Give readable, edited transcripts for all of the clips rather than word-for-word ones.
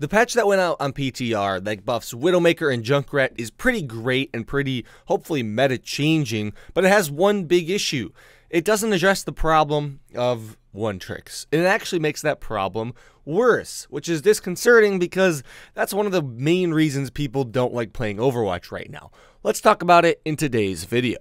The patch that went out on PTR that buffs Widowmaker and Junkrat is pretty great and pretty, hopefully, meta-changing, but it has one big issue. It doesn't address the problem of Onetricks. It actually makes that problem worse, which is disconcerting because that's one of the main reasons people don't like playing Overwatch right now. Let's talk about it in today's video.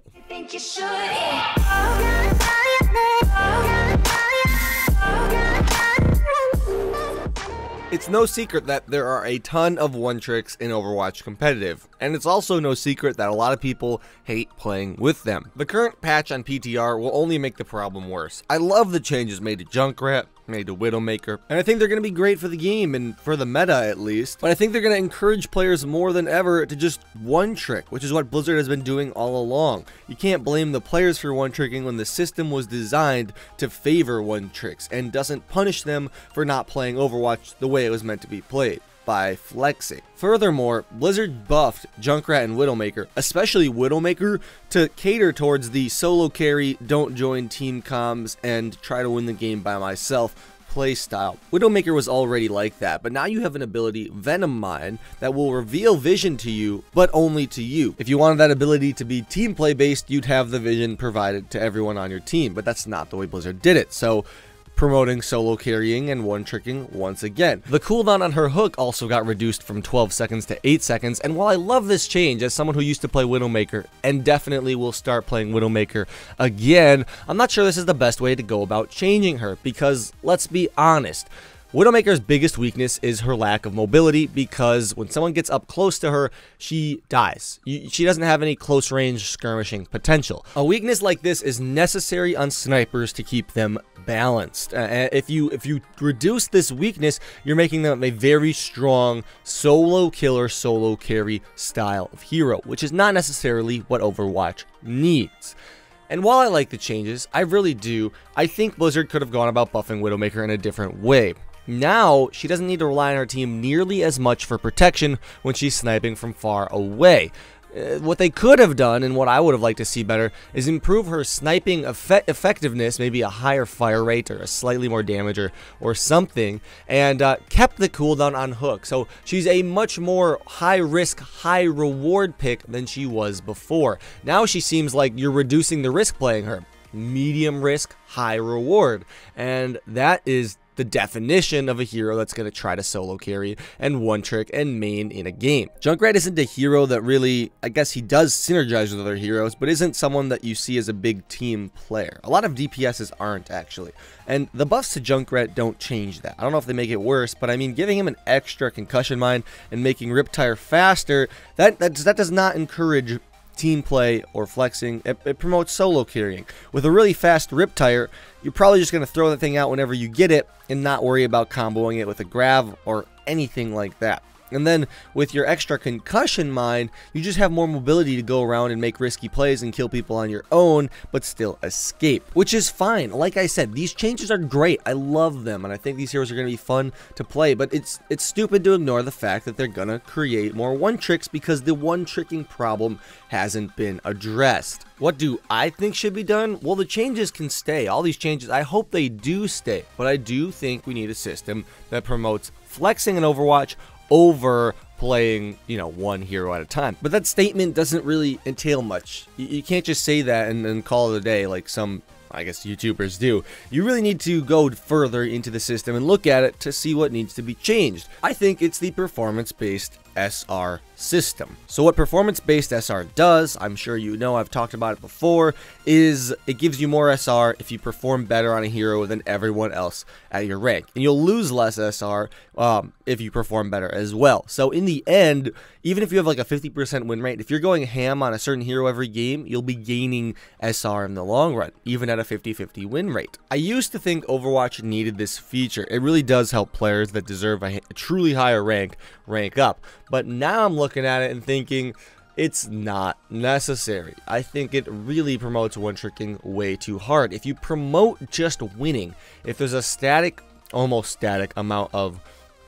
It's no secret that there are a ton of Onetricks in Overwatch competitive, and it's also no secret that a lot of people hate playing with them. The current patch on PTR will only make the problem worse. I love the changes made to Junkrat, made to Widowmaker, and I think they're going to be great for the game and for the meta at least, but I think they're going to encourage players more than ever to just one-trick, which is what Blizzard has been doing all along. You can't blame the players for one-tricking when the system was designed to favor one-tricks and doesn't punish them for not playing Overwatch the way it was meant to be played, by flexing. Furthermore, Blizzard buffed Junkrat and Widowmaker, especially Widowmaker, to cater towards the solo carry, don't join team comms, and try to win the game by myself playstyle. Widowmaker was already like that, but now you have an ability, Venom Mine, that will reveal vision to you, but only to you. If you wanted that ability to be team play based, you'd have the vision provided to everyone on your team, but that's not the way Blizzard did it. So promoting solo carrying and one-tricking once again. The cooldown on her hook also got reduced from 12 seconds to 8 seconds, and while I love this change as someone who used to play Widowmaker, and definitely will start playing Widowmaker again, I'm not sure this is the best way to go about changing her, because let's be honest, Widowmaker's biggest weakness is her lack of mobility, because when someone gets up close to her, she dies. She doesn't have any close range skirmishing potential. A weakness like this is necessary on snipers to keep them balanced. If you reduce this weakness, you're making them a very strong solo killer, solo carry style of hero, which is not necessarily what Overwatch needs. And while I like the changes, I really do, I think Blizzard could have gone about buffing Widowmaker in a different way. Now, she doesn't need to rely on her team nearly as much for protection when she's sniping from far away. What they could have done, and what I would have liked to see better, is improve her sniping effectiveness, maybe a higher fire rate or a slightly more damage or something, and kept the cooldown on hook. So she's a much more high-risk, high-reward pick than she was before. Now she seems like you're reducing the risk playing her. Medium risk, high reward, and that is the definition of a hero that's going to try to solo carry and one trick and main in a game. Junkrat isn't a hero that really, I guess he does synergize with other heroes, but isn't someone that you see as a big team player. A lot of DPSs aren't actually, and the buffs to Junkrat don't change that. I don't know if they make it worse, but I mean, giving him an extra concussion mine and making Riptire faster, that does not encourage team play or flexing. It promotes solo carrying. With a really fast Riptire, you're probably just going to throw that thing out whenever you get it and not worry about comboing it with a grav or anything like that. And then with your extra concussion mine, you just have more mobility to go around and make risky plays and kill people on your own, but still escape, which is fine. Like I said, these changes are great. I love them, and I think these heroes are going to be fun to play, but it's stupid to ignore the fact that they're going to create more one-tricks because the one-tricking problem hasn't been addressed. What do I think should be done? Well, the changes can stay. All these changes, I hope they do stay, but I do think we need a system that promotes flexing in Overwatch over playing, one hero at a time. But that statement doesn't really entail much. You can't just say that and then call it a day like some, I guess, YouTubers do. You really need to go further into the system and look at it to see what needs to be changed. I think it's the performance-based SR system. So what performance-based SR does, I'm sure you know, I've talked about it before, is it gives you more SR if you perform better on a hero than everyone else at your rank. And you'll lose less SR if you perform better as well. So in the end, even if you have like a 50% win rate, if you're going ham on a certain hero every game, you'll be gaining SR in the long run, even at a 50-50 win rate. I used to think Overwatch needed this feature. It really does help players that deserve a truly higher rank up. But now I'm looking at it and thinking it's not necessary. I think it really promotes one-tricking way too hard. If you promote just winning, if there's a static, almost static amount of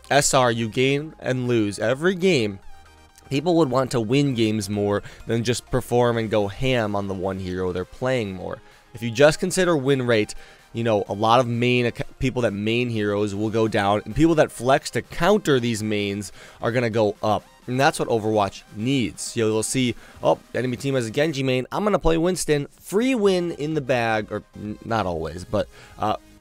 SR you gain and lose every game, people would want to win games more than just perform and go ham on the one hero they're playing more. If you just consider win rate, you know, a lot of people that main heroes will go down, and people that flex to counter these mains are going to go up. And that's what Overwatch needs. You'll see, oh, enemy team has a Genji main. I'm going to play Winston. Free win in the bag, or not always, but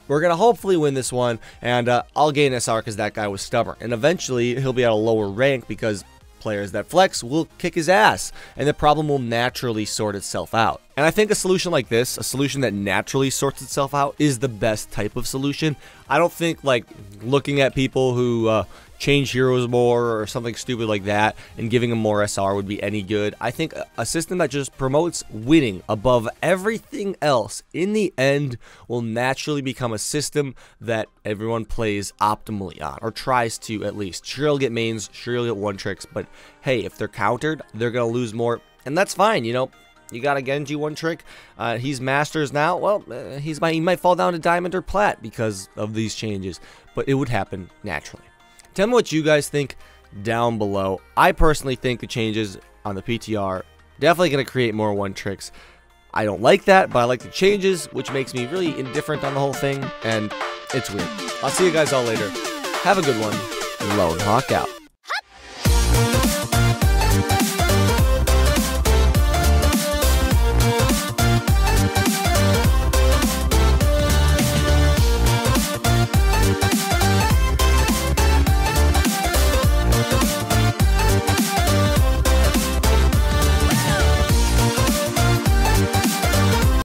we're going to hopefully win this one, and I'll gain SR because that guy was stubborn. And eventually, he'll be at a lower rank because players that flex will kick his ass, and the problem will naturally sort itself out. And I think a solution like this, a solution that naturally sorts itself out, is the best type of solution. I don't think, like, looking at people who change heroes more or something stupid like that and giving them more SR would be any good. I think a system that just promotes winning above everything else in the end will naturally become a system that everyone plays optimally on, or tries to at least. Sure, you'll get mains, sure you'll get Onetricks, but hey, if they're countered, they're going to lose more, and that's fine, you know. You got a Genji one trick. He's Masters now. Well, he might fall down to Diamond or Plat because of these changes, but it would happen naturally. Tell me what you guys think down below. I personally think the changes on the PTR definitely going to create more Onetricks. I don't like that, but I like the changes, which makes me really indifferent on the whole thing, and it's weird. I'll see you guys all later. Have a good one. Lone Hawk out.